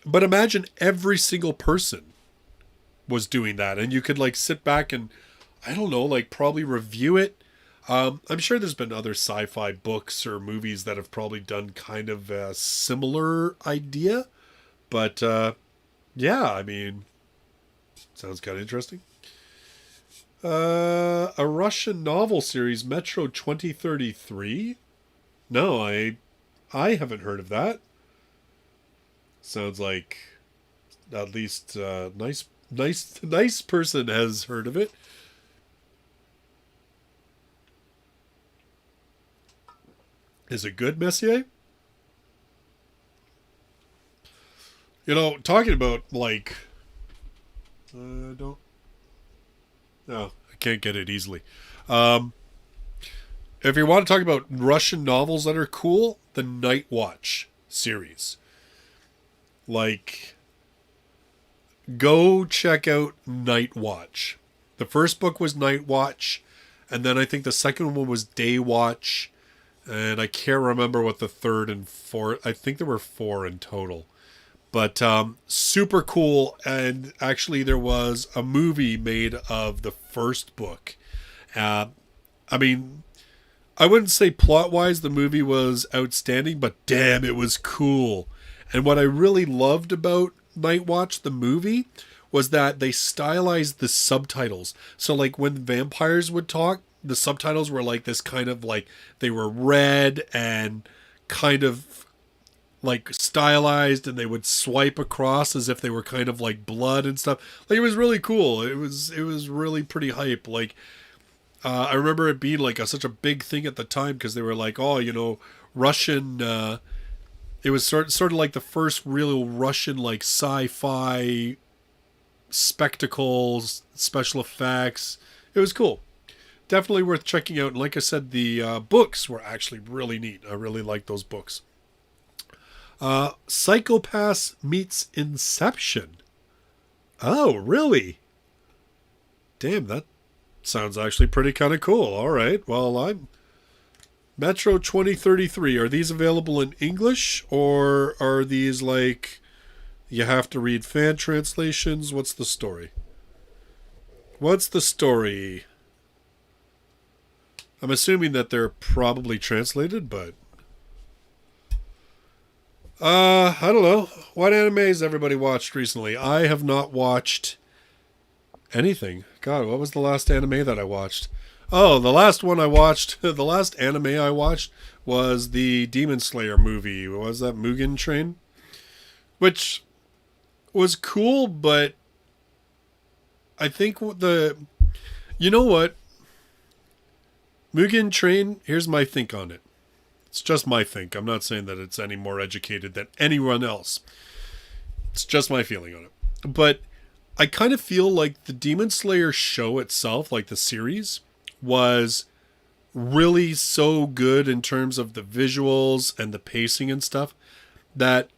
But imagine every single person was doing that, and you could like sit back and, I don't know, like probably review it. I'm sure there's been other sci-fi books or movies that have probably done kind of a similar idea. But yeah, I mean, sounds kind of interesting. A Russian novel series, Metro 2033. No, I haven't heard of that. Sounds like at least nice person has heard of it. Is it good, Messier? You know, talking about like, don't. No, I can't get it easily. If you want to talk about Russian novels that are cool, the Night Watch series. Like, go check out Night Watch. The first book was Night Watch, and then I think the second one was Day Watch, and I can't remember what the third and fourth, I think there were 4 in total. But super cool, and actually there was a movie made of the first book. I mean, I wouldn't say plot-wise the movie was outstanding, but damn, it was cool. And what I really loved about Night Watch, the movie, was that they stylized the subtitles. So like when vampires would talk, the subtitles were like this kind of like, they were red and kind of like stylized, and they would swipe across as if they were kind of like blood and stuff. Like it was really cool. It was really pretty hype. Like I remember it being like such a big thing at the time because they were like, oh, you know, Russian. It was sort of like the first real Russian like sci-fi spectacles, special effects. It was cool. definitely worth checking out. And like I said, the books were actually really neat. I really like those books. Psychopaths meets Inception. Oh, really? Damn, that sounds actually pretty kind of cool. All right. Well, I'm Metro 2033. Are these available in English, or are these like you have to read fan translations? What's the story? What's the story? I'm assuming that they're probably translated, but I don't know. What animes everybody watched recently? I have not watched anything. God, what was the last anime that I watched? Oh, the last one I watched, the last anime I watched was the Demon Slayer movie. What was that, Mugen Train? Which was cool, but I think you know what? Mugen Train, here's my think on it. It's just my think. I'm not saying that it's any more educated than anyone else. It's just my feeling on it. But I kind of feel like the Demon Slayer show itself, like the series, was really so good in terms of the visuals and the pacing and stuff that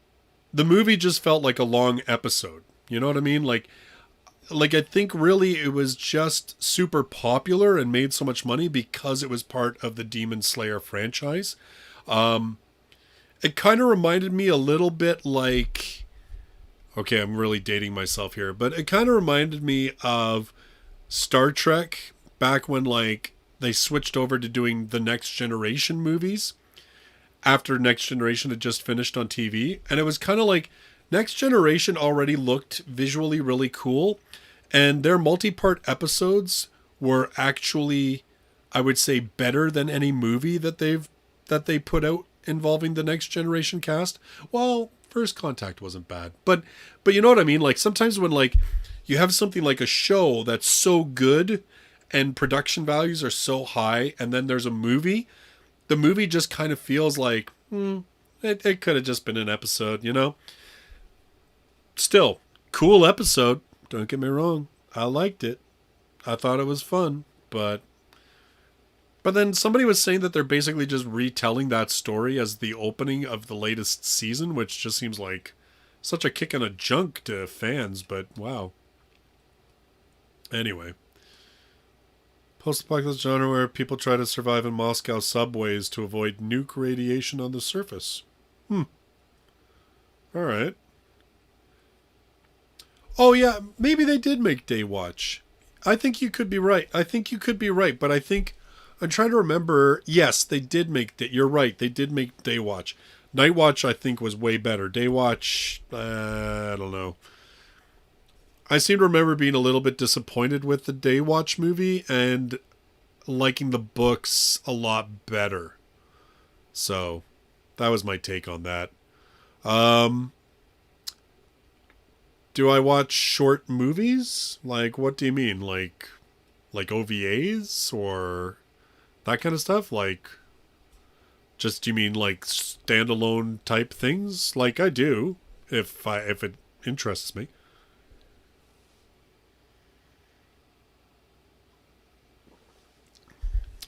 the movie just felt like a long episode. You know what I mean? Like I think really it was just super popular and made so much money because it was part of the Demon Slayer franchise. It kind of reminded me a little bit like, okay, I'm really dating myself here, but it kind of reminded me of Star Trek back when like they switched over to doing the Next Generation movies after Next Generation had just finished on TV. And it was kind of like Next Generation already looked visually really cool, and their multi-part episodes were actually, I would say, better than any movie that they put out involving the Next Generation cast. Well, First Contact wasn't bad, but you know what I mean? Like sometimes when like you have something like a show that's so good and production values are so high, and then there's a movie, the movie just kind of feels like, it could have just been an episode, you know? Still, cool episode. Don't get me wrong. I liked it. I thought it was fun, but then somebody was saying that they're basically just retelling that story as the opening of the latest season, which just seems like such a kick in the junk to fans, but wow. Anyway. Post-apocalypse genre where people try to survive in Moscow subways to avoid nuke radiation on the surface. Alright. Oh yeah, maybe they did make Daywatch. I think you could be right. But I think I'm trying to remember. Yes, they did make you're right. They did make Daywatch. Nightwatch, I think, was way better. Daywatch, I don't know. I seem to remember being a little bit disappointed with the Daywatch movie and liking the books a lot better. So, that was my take on that. Do I watch short movies? Like, what do you mean? Like OVAs or that kind of stuff? Like, just do you mean like standalone type things? Like I do, if it interests me.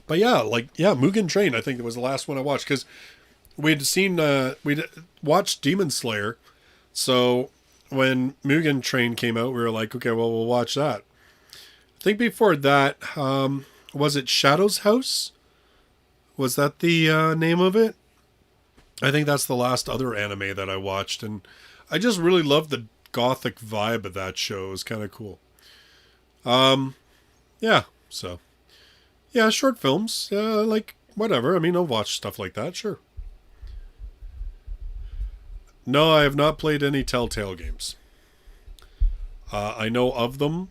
But yeah, Mugen Train, I think it was the last one I watched because we'd watched Demon Slayer, so when Mugen Train came out, we were like, okay, well, we'll watch that. I think before that, was it Shadow's House? Was that the name of it? I think that's the last other anime that I watched, and I just really loved the gothic vibe of that show. It was kind of cool. Yeah, so. Yeah, short films. Like, whatever. I mean, I'll watch stuff like that, sure. No, I have not played any Telltale games. I know of them.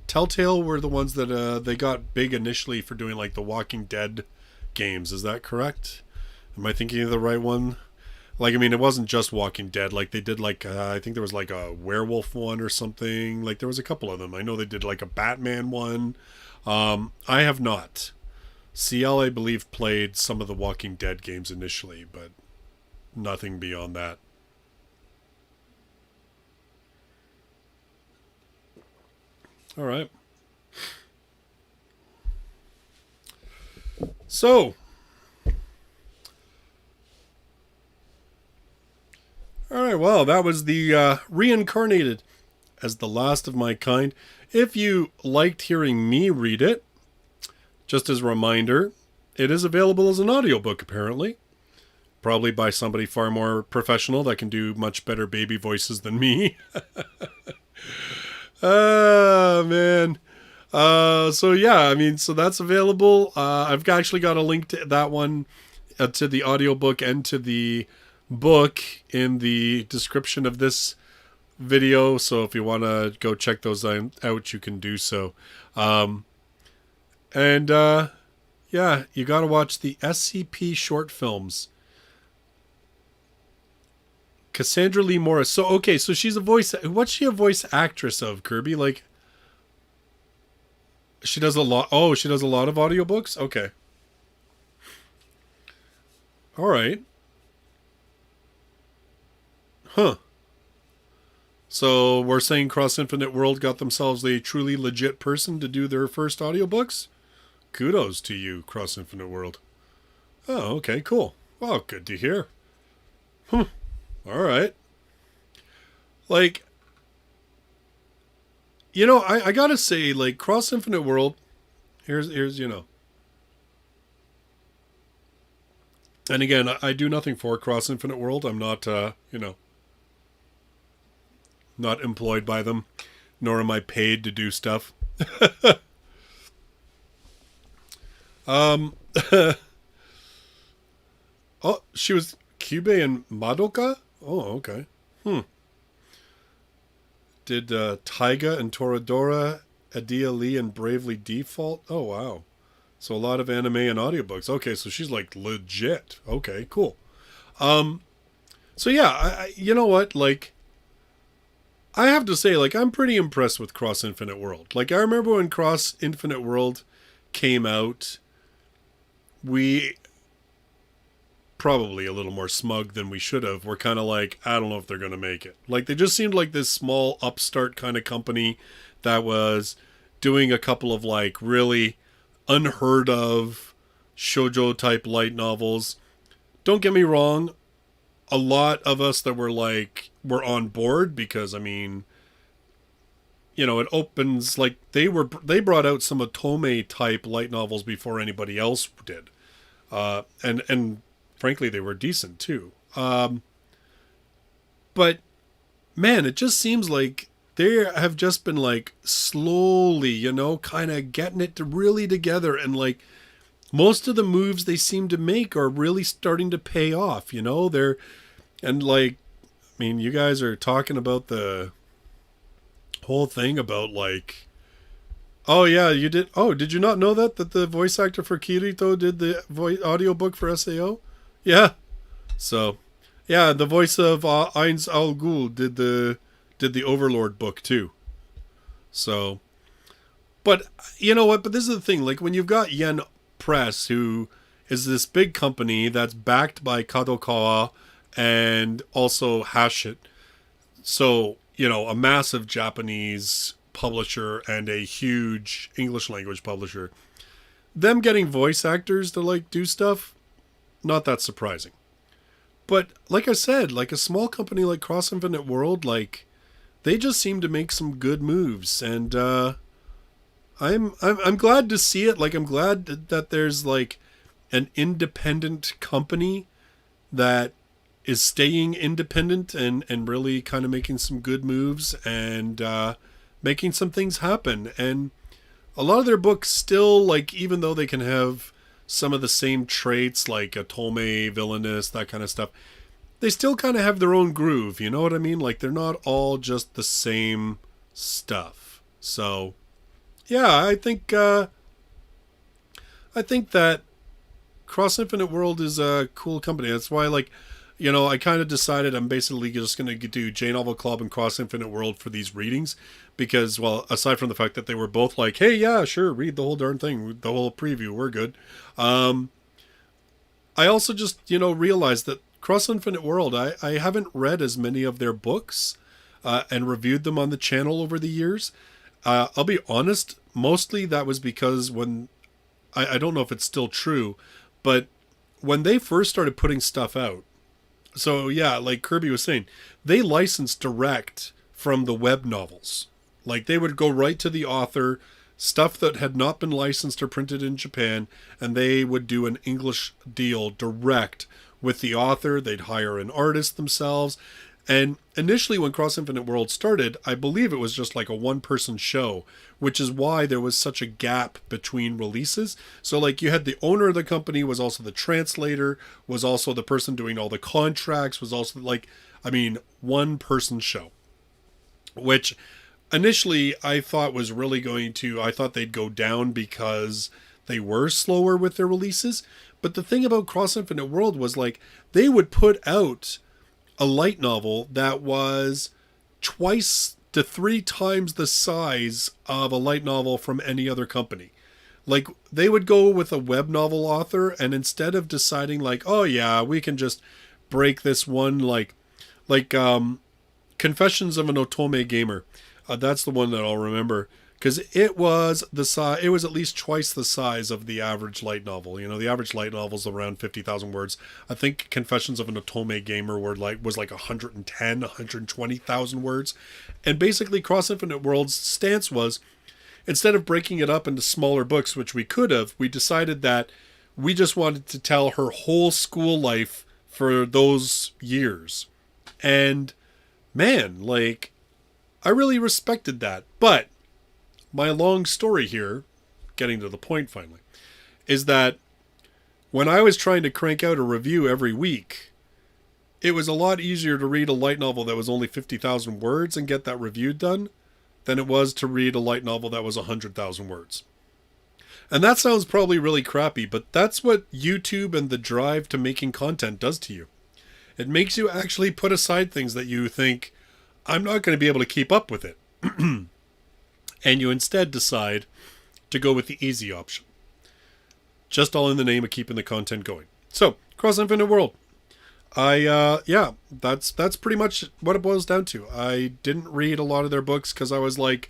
Telltale were the ones that they got big initially for doing like the Walking Dead games. Is that correct? Am I thinking of the right one? Like, I mean, it wasn't just Walking Dead. Like, they did like, I think there was like a werewolf one or something. Like, there was a couple of them. I know they did like a Batman one. I have not. CL, I believe, played some of the Walking Dead games initially, but nothing beyond that. All right. So, all right, well, that was the Reincarnated as the last of my kind. If you liked hearing me read it, just as a reminder, it is available as an audiobook, apparently. Probably by somebody far more professional that can do much better baby voices than me. Oh, man. So yeah, I mean, so that's available. I've actually got a link to that one, to the audiobook and to the book in the description of this video. So if you want to go check those out, you can do so. Yeah, you got to watch the SCP short films. Cassandra Lee Morris. So, okay, so she's what's she a voice actress of, Kirby? Like, she does a lot. Oh, she does a lot of audiobooks? Okay. All right. Huh. So we're saying Cross Infinite World got themselves a truly legit person to do their first audiobooks? Kudos to you, Cross Infinite World. Oh, okay, cool. Well, good to hear. All right. Like, you know, I gotta say, like, Cross Infinite World, here's you know. And again, I do nothing for Cross Infinite World. I'm not, you know, not employed by them, nor am I paid to do stuff. Oh, she was Cube and Madoka? Oh, okay. Did Taiga and Toradora, Adia Lee, and Bravely Default? Oh, wow. So a lot of anime and audiobooks. Okay, so she's like legit. Okay, cool. So yeah, you know what? Like, I have to say, like, I'm pretty impressed with Cross Infinite World. Like, I remember when Cross Infinite World came out, we probably a little more smug than we should have. We're kind of like, I don't know if they're going to make it. Like, they just seemed like this small upstart kind of company that was doing a couple of, like, really unheard of shoujo type light novels. Don't get me wrong, a lot of us that were like, were on board because, I mean, you know, it opens, like, they brought out some otome type light novels before anybody else did. And frankly, they were decent too. But man, it just seems like they have just been like slowly, you know, kind of getting it to really together. And like most of the moves they seem to make are really starting to pay off, you know, and like, I mean, you guys are talking about the whole thing about like, oh yeah, you did. Oh, did you not know that the voice actor for Kirito did the audiobook for SAO? Yeah. So, yeah, the voice of Ainz Al Ghul did the Overlord book too. So, but you know what? But this is the thing. Like when you've got Yen Press, who is this big company that's backed by Kadokawa and also Hachette. So, you know, a massive Japanese publisher and a huge English language publisher. Them getting voice actors to like do stuff, not that surprising. But like I said, like a small company like Cross Infinite World, like they just seem to make some good moves, and I'm glad to see it. Like I'm glad that there's like an independent company that is staying independent and really kind of making some good moves and making some things happen. And a lot of their books still, like, even though they can have some of the same traits like otome, villainous, that kind of stuff, they still kind of have their own groove, you know what I mean? Like they're not all just the same stuff. So yeah, I think that Cross Infinite World is a cool company. That's why, like, you know, I kind of decided I'm basically just going to do J-Novel Club and Cross Infinite World for these readings because, well, aside from the fact that they were both like, hey, yeah, sure, read the whole darn thing, the whole preview, we're good. I also just, you know, realized that Cross Infinite World, I haven't read as many of their books and reviewed them on the channel over the years. I'll be honest, mostly that was because when I don't know if it's still true, but when they first started putting stuff out, so yeah, like Kirby was saying, they licensed direct from the web novels. Like they would go right to the author, stuff that had not been licensed or printed in Japan, and they would do an English deal direct with the author. They'd hire an artist themselves. And initially when Cross Infinite World started, I believe it was just like a one-person show, which is why there was such a gap between releases. So like you had the owner of the company was also the translator, was also the person doing all the contracts, was also like, I mean, one-person show. Which initially I thought was really I thought they'd go down because they were slower with their releases. But the thing about Cross Infinite World was like, they would put out a light novel that was 2 to 3 times the size of a light novel from any other company. Like they would go with a web novel author, and instead of deciding like, oh yeah, we can just break this one, like Confessions of an Otome Gamer. That's the one that I'll remember, because it was it was at least twice the size of the average light novel. You know, the average light novel is around 50,000 words. I think Confessions of an Otome Gamer was like 110, 120,000 words. And basically Cross Infinite World's stance was, instead of breaking it up into smaller books, which we could have, we decided that we just wanted to tell her whole school life for those years. And man, like, I really respected that. But my long story here, getting to the point finally, is that when I was trying to crank out a review every week, it was a lot easier to read a light novel that was only 50,000 words and get that review done than it was to read a light novel that was 100,000 words. And that sounds probably really crappy, but that's what YouTube and the drive to making content does to you. It makes you actually put aside things that you think, I'm not going to be able to keep up with it. And you instead decide to go with the easy option. Just all in the name of keeping the content going. So, Cross Infinite World. That's pretty much what it boils down to. I didn't read a lot of their books because I was like,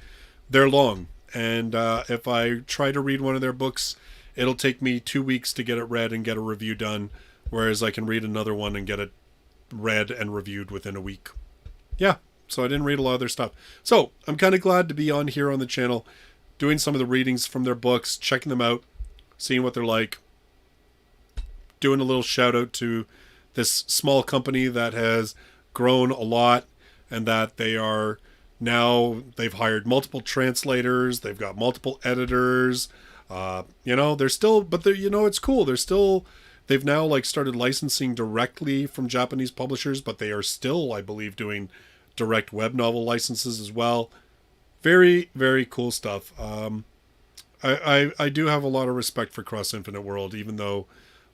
they're long. And if I try to read one of their books, it'll take me 2 weeks to get it read and get a review done. Whereas I can read another one and get it read and reviewed within a week. Yeah, so I didn't read a lot of their stuff. So I'm kind of glad to be on here on the channel, doing some of the readings from their books, checking them out, seeing what they're like, doing a little shout out to this small company that has grown a lot, and that they are now, they've hired multiple translators, they've got multiple editors, they're still, but they're, it's cool. They've now like started licensing directly from Japanese publishers, but they are still, I believe, doing direct web novel licenses as well. Very, very cool stuff. I do have a lot of respect for Cross Infinite World, even though,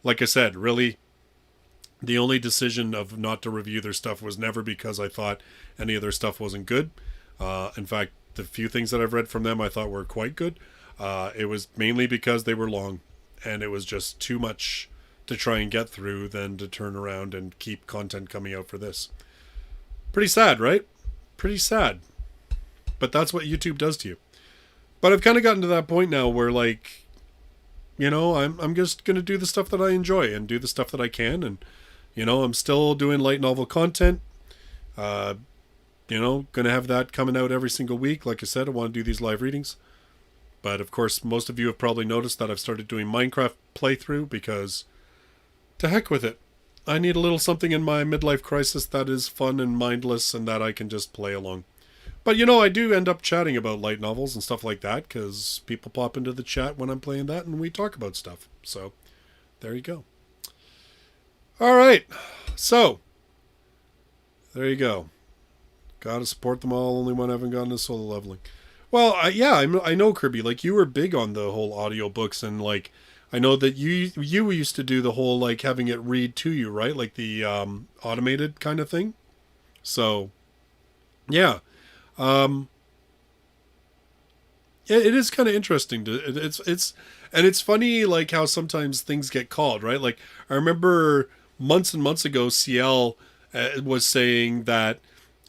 like I said, really, the only decision of not to review their stuff was never because I thought any of their stuff wasn't good. In fact, the few things that I've read from them I thought were quite good. It was mainly because they were long, and it was just too much to try and get through than to turn around and keep content coming out for this. Pretty sad, right? Pretty sad. But that's what YouTube does to you. But I've kind of gotten to that point now where, like, I'm just going to do the stuff that I enjoy and do the stuff that I can. And, I'm still doing light novel content. Going to have that coming out every single week. Like I said, I want to do these live readings. But, of course, most of you have probably noticed that I've started doing Minecraft playthrough because to heck with it. I need a little something in my midlife crisis that is fun and mindless and that I can just play along. But, I do end up chatting about light novels and stuff like that because people pop into the chat when I'm playing that and we talk about stuff. So, there you go. All right. So, there you go. Gotta support them all, only one I haven't gotten to solo leveling. Well, I know, Kirby, like, you were big on the whole audiobooks, and, like, I know that you used to do the whole, like, having it read to you, right? Like the automated kind of thing. So, yeah. It is kind of interesting. It's funny, like, how sometimes things get called, right? Like, I remember months and months ago, CL was saying that,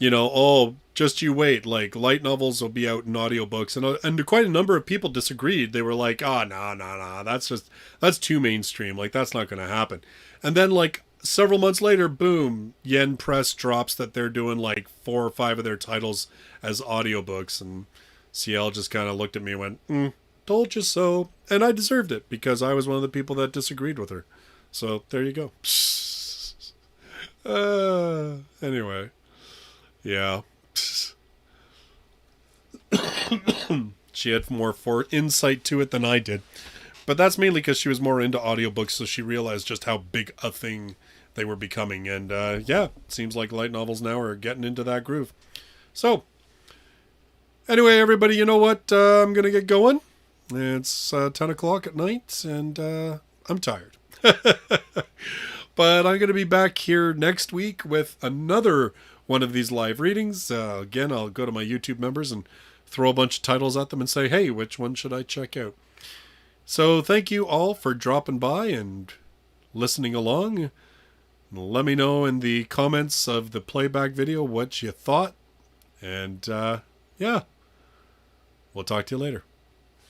you know, oh, just you wait, like light novels will be out in audiobooks. And quite a number of people disagreed. They were like, oh, no, that's too mainstream. Like, that's not going to happen. And then, like, several months later, boom, Yen Press drops that they're doing like 4 or 5 of their titles as audiobooks. And CL just kind of looked at me and went, told you so. And I deserved it because I was one of the people that disagreed with her. So there you go. Anyway. Yeah. She had more insight to it than I did. But that's mainly because she was more into audiobooks, so she realized just how big a thing they were becoming. And yeah, seems like light novels now are getting into that groove. So, anyway, everybody, you know what? I'm going to get going. It's 10 o'clock at night, and I'm tired. But I'm going to be back here next week with another one of these live readings. Again, I'll go to my YouTube members and throw a bunch of titles at them and say, hey, which one should I check out? So thank you all for dropping by and listening along. Let me know in the comments of the playback video what you thought. And yeah, we'll talk to you later.